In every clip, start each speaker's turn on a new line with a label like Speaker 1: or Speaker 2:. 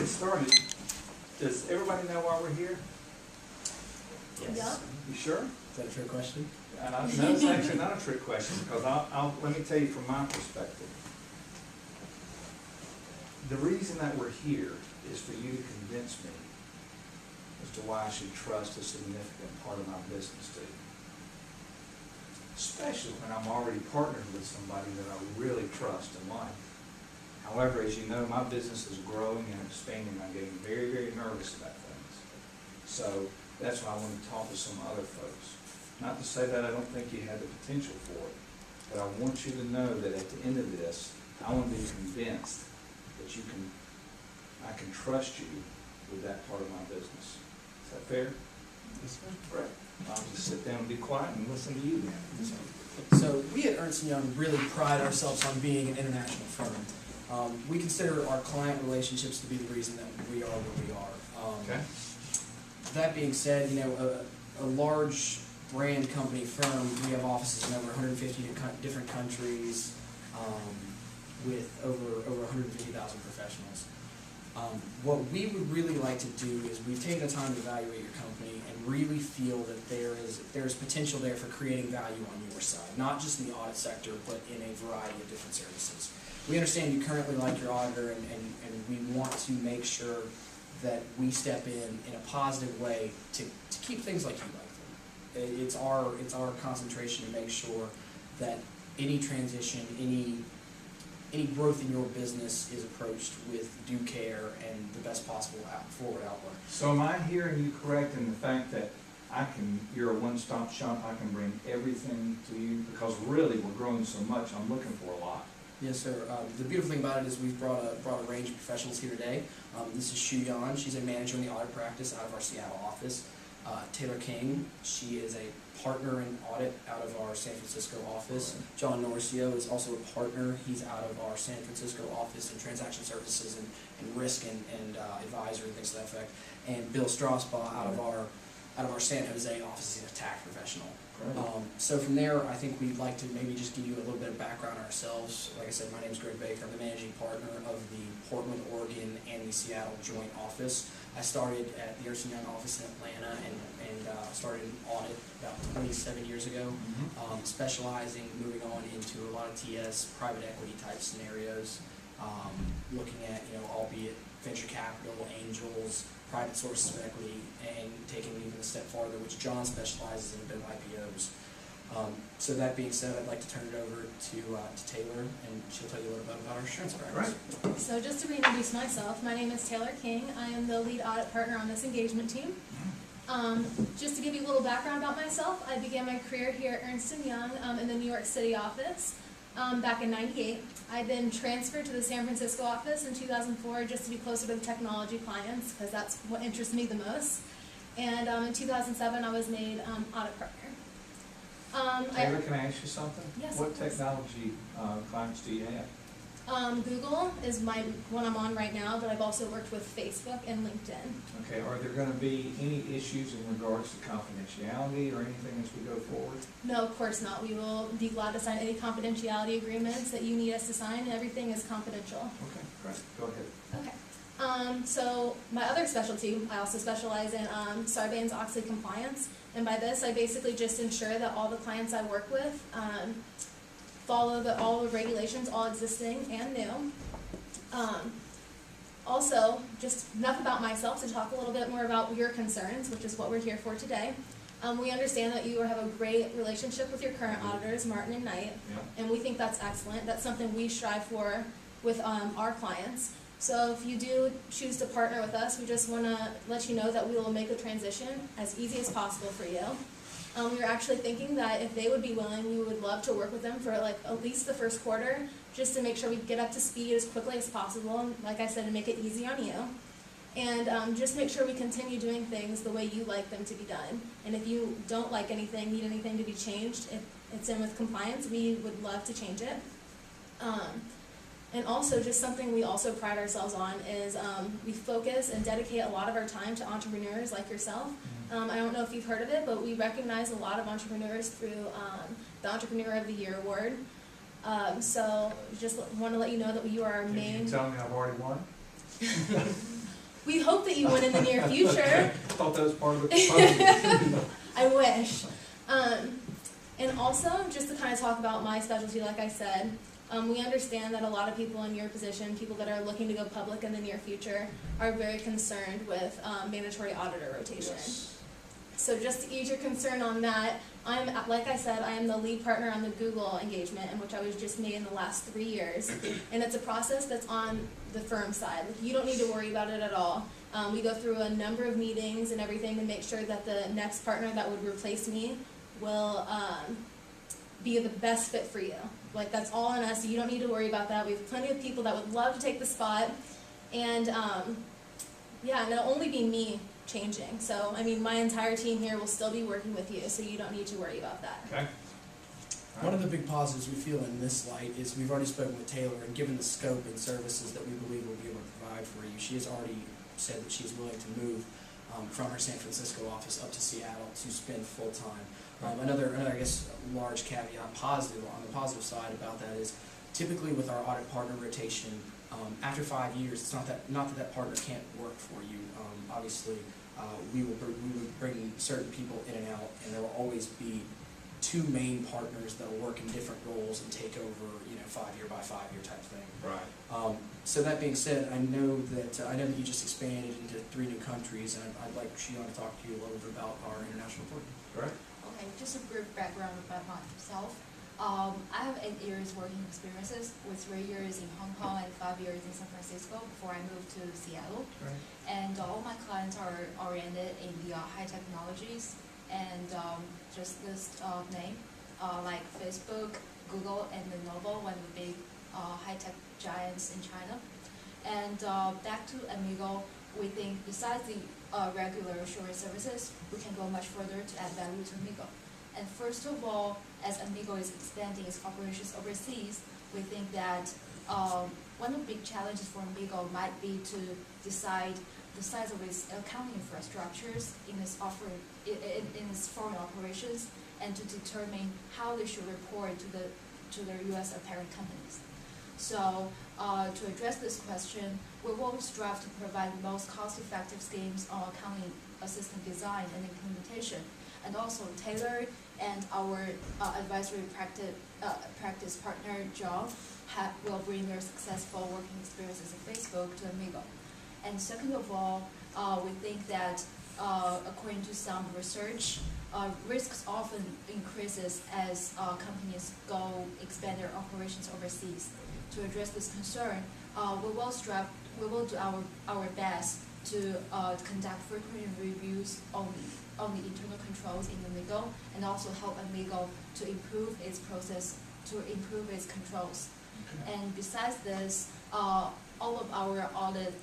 Speaker 1: get started, does everybody know why we're here?
Speaker 2: Yes.
Speaker 3: Yeah.
Speaker 1: You sure?
Speaker 2: Is that a trick question?
Speaker 1: No, it's actually not a trick question, because let me tell you from my perspective. The reason that we're here is for you to convince me as to why I should trust a significant part of my business to you. Especially when I'm already partnered with somebody that I really trust and like. However, as you know, my business is growing and expanding. I'm getting very, very nervous about things. So that's why I want to talk to some other folks. Not to say that I don't think you have the potential for it, but I want you to know that at the end of this, I want to be convinced that I can trust you with that part of my business. Is that fair?
Speaker 2: Yes, sir.
Speaker 1: Right. I'll just sit down and be quiet and listen to you then.
Speaker 2: So we at Ernst & Young really pride ourselves on being an international firm. We consider our client relationships to be the reason that we are where we are.
Speaker 1: Okay.
Speaker 2: That being said, you know, a large brand company firm, we have offices in over 150 different countries with over 150,000 professionals. What we would really like to do is we've taken the time to evaluate your company and really feel that there's potential there for creating value on your side, not just in the audit sector, but in a variety of different services. We understand you currently like your auditor, and we want to make sure that we step in a positive way to keep things like you like them. It's our concentration to make sure that any transition, any growth in your business is approached with due care and the best possible forward outlook.
Speaker 1: So am I hearing you correct in the fact that you're a one-stop shop, I can bring everything to you? Because really, we're growing so much, I'm looking for a lot.
Speaker 2: Yes, sir. The beautiful thing about it is we've brought a range of professionals here today. This is Shu Yan. She's a manager in the audit practice out of our Seattle office. Taylor King, she is a partner in audit out of our San Francisco office. John Norcio is also a partner. He's out of our San Francisco office in transaction services and risk and advisory and things to that effect. And Bill Strasbaugh out of our San Jose office. He's a tax professional. So from there, I think we'd like to maybe just give you a little bit of background on ourselves. Like I said, my name is Greg Baker. I'm the managing partner of the Portland, Oregon, and the Seattle joint office. I started at the Ernst & Young office in Atlanta and started in audit about 27 years ago, specializing, moving on into a lot of TS, private equity type scenarios, looking at, albeit venture capital, angels, private sources of equity, and taking it even a step farther, which John specializes in, a bit of IPOs. So that being said, I'd like to turn it over to Taylor, and she'll tell you a little bit about our insurance practice.
Speaker 1: Right.
Speaker 3: So just to reintroduce myself, my name is Taylor King. I am the lead audit partner on this engagement team. Just to give you a little background about myself, I began my career here at Ernst & Young in the New York City office back in '98. I then transferred to the San Francisco office in 2004 just to be closer to the technology clients, because that's what interests me the most. And in 2007, I was made audit partner.
Speaker 1: Taylor, can I ask you something?
Speaker 3: Yes.
Speaker 1: What technology clients do you have?
Speaker 3: Google is one I'm on right now, but I've also worked with Facebook and LinkedIn.
Speaker 1: Okay, are there going to be any issues in regards to confidentiality or anything as we go forward?
Speaker 3: No, of course not. We will be glad to sign any confidentiality agreements that you need us to sign. Everything is confidential.
Speaker 1: Okay, great. Go ahead.
Speaker 3: Okay. So my other specialty, I also specialize in Sarbanes-Oxley compliance. And by this, I basically just ensure that all the clients I work with follow all the regulations, all existing and new. Also, just enough about myself to talk a little bit more about your concerns, which is what we're here for today. We understand that you have a great relationship with your current auditors, Martin and Knight, and we think that's excellent. That's something we strive for with our clients. So if you do choose to partner with us, we just want to let you know that we will make the transition as easy as possible for you. We were actually thinking that if they would be willing, we would love to work with them for at least the first quarter, just to make sure we get up to speed as quickly as possible, and like I said, to make it easy on you. And just make sure we continue doing things the way you like them to be done. And if you don't like anything, need anything to be changed, if it's in with compliance, we would love to change it. And also, just something we also pride ourselves on is we focus and dedicate a lot of our time to entrepreneurs like yourself. I don't know if you've heard of it, but we recognize a lot of entrepreneurs through the Entrepreneur of the Year award. So just want to let you know that you are our main...
Speaker 1: Can you tell me I've already won?
Speaker 3: We hope that you win in the near future.
Speaker 1: I thought that was part of the proposal.
Speaker 3: I wish. And also, just to kind of talk about my specialty, like I said, we understand that a lot of people in your position, people that are looking to go public in the near future, are very concerned with mandatory auditor rotation.
Speaker 1: Yes.
Speaker 3: So just to ease your concern on that, like I said, I am the lead partner on the Google engagement, in which I was just made in the last 3 years. And it's a process that's on the firm side. You don't need to worry about it at all. We go through a number of meetings and everything to make sure that the next partner that would replace me will be the best fit for you. Like, that's all on us. You don't need to worry about that. We have plenty of people that would love to take the spot. And yeah, and it'll only be me changing. So, I mean, my entire team here will still be working with you, so you don't need to worry about that.
Speaker 1: Okay.
Speaker 2: One of the big positives we feel in this light is we've already spoken with Taylor, and given the scope and services that we believe we'll be able to provide for you, she has already said that she is willing to move from her San Francisco office up to Seattle to spend full time. Another, I guess, large caveat positive on the positive side about that is typically with our audit partner rotation, after 5 years, it's not that partner can't work for you. Obviously, we would bring certain people in and out, and there will always be 2 main partners that will work in different roles and take over, 5-year by 5-year type thing.
Speaker 1: Right.
Speaker 2: So that being said, I know that you just expanded into 3 new countries, and I'd like Shion to talk to you a little bit about our international reporting.
Speaker 1: Correct.
Speaker 4: Okay, just a brief background about myself. I have 8 years working experiences, with 3 years in Hong Kong and 5 years in San Francisco before I moved to Seattle.
Speaker 1: Right.
Speaker 4: And all my clients are oriented in the high technologies, and just list name like Facebook, Google, and Lenovo, one of the big high-tech giants in China. And back to Amigo, we think besides the regular assurance services, we can go much further to add value to Amigo. And first of all, as Amigo is expanding its operations overseas, we think that one of the big challenges for Amigo might be to decide the size of its accounting infrastructures in its foreign operations, and to determine how they should report to their U.S. apparent companies. So to address this question, we will strive to provide the most cost-effective schemes on accounting assistant design and implementation, and also Taylor and our advisory practice partner, John, will bring their successful working experiences in Facebook to Amigo. And second of all, we think that according to some research, risks often increases as companies expand their operations overseas. To address this concern, we will do our best to conduct frequent reviews on the internal controls in Amigo, and also help Amigo to improve its process, to improve its controls.
Speaker 1: Okay.
Speaker 4: And besides this, all of our audit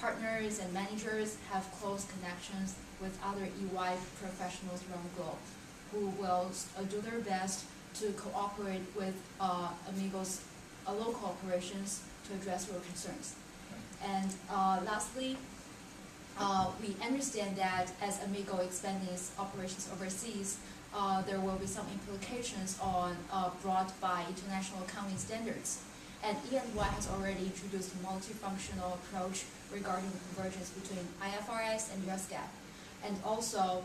Speaker 4: partners and managers have close connections with other EY professionals around the globe, who will do their best to cooperate with Amigo's local operations to address your concerns. And lastly, we understand that as Amigo expanding its operations overseas, there will be some implications on brought by international accounting standards. And E&Y has already introduced a multifunctional approach regarding the convergence between IFRS and US GAAP. And also,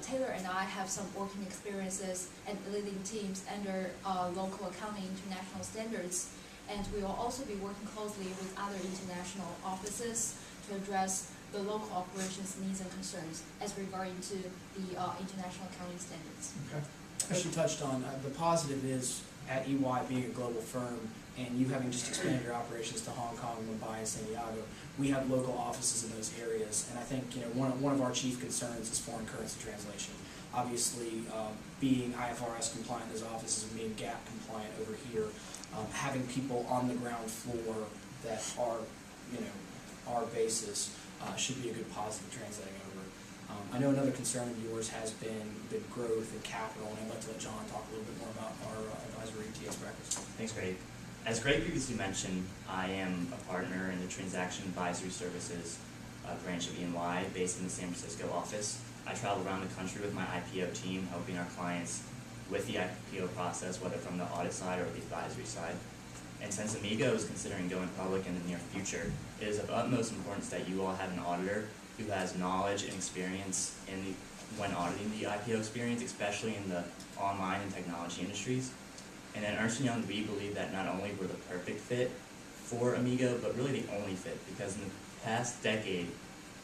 Speaker 4: Taylor and I have some working experiences and leading teams under local accounting international standards. And we will also be working closely with other international offices to address the local operations needs and concerns as regarding to the international accounting standards.
Speaker 1: Okay.
Speaker 2: As she touched on, the positive is at EY being a global firm and you having just expanded your operations to Hong Kong, Mumbai, and San Diego, we have local offices in those areas. And I think one of our chief concerns is foreign currency translation. Obviously, being IFRS compliant in those offices and being GAAP compliant over here, having people on the ground floor that are, our basis should be a good positive translating over. I know another concern of yours has been growth and capital, and I'd like to let John talk a little bit more about our advisory TS practice.
Speaker 5: Thanks, Greg. As Greg previously mentioned, I am a partner in the Transaction Advisory Services branch of E&Y based in the San Francisco office. I travel around the country with my IPO team, helping our clients with the IPO process, whether from the audit side or the advisory side. And since Amigo is considering going public in the near future, it is of utmost importance that you all have an auditor who has knowledge and experience when auditing the IPO experience, especially in the online and technology industries. And at Ernst & Young, we believe that not only we're the perfect fit for Amigo, but really the only fit, because in the past decade,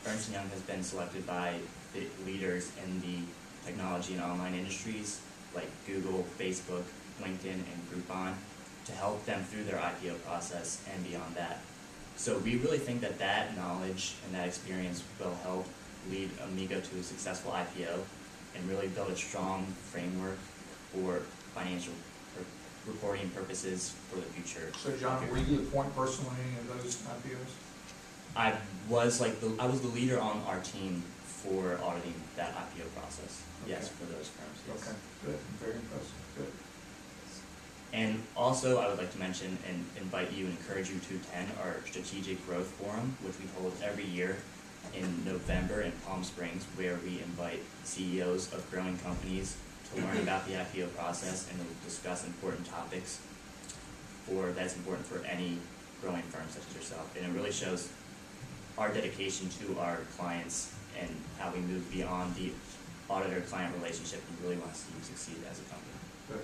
Speaker 5: Ernst & Young has been selected by the leaders in the technology and online industries like Google, Facebook, LinkedIn, and Groupon to help them through their IPO process and beyond that. So we really think that that knowledge and that experience will help lead Amigo to a successful IPO and really build a strong framework for financial reporting purposes for the future.
Speaker 1: So John, were you the point person on any of those IPOs?
Speaker 5: I was the leader on our team for auditing that IPO process.
Speaker 1: Okay.
Speaker 5: Yes, for those firms. Yes.
Speaker 1: Okay, good, very impressive, good.
Speaker 5: And also, I would like to mention and invite you and encourage you to attend our Strategic Growth Forum, which we hold every year in November in Palm Springs, where we invite CEOs of growing companies to learn about the IPO process and to discuss important topics that's important for any growing firm such as yourself. And it really shows our dedication to our clients and how we move beyond the auditor-client relationship and really want to see you succeed as a company.
Speaker 1: Good.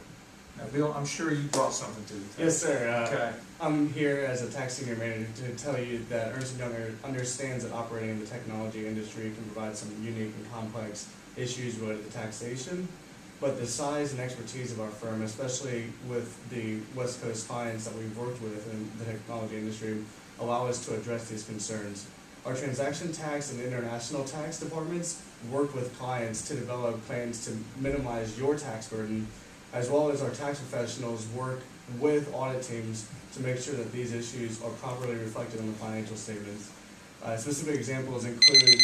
Speaker 1: Now, Bill, I'm sure you brought something to the table.
Speaker 6: Yes, sir.
Speaker 1: Okay.
Speaker 6: I'm here as a tax senior manager to tell you that Ernst & Young understands that operating in the technology industry can provide some unique and complex issues related to taxation, but the size and expertise of our firm, especially with the West Coast clients that we've worked with in the technology industry, allow us to address these concerns. Our transaction tax and international tax departments work with clients to develop plans to minimize your tax burden, as well as our tax professionals work with audit teams to make sure that these issues are properly reflected on the financial statements. Specific examples include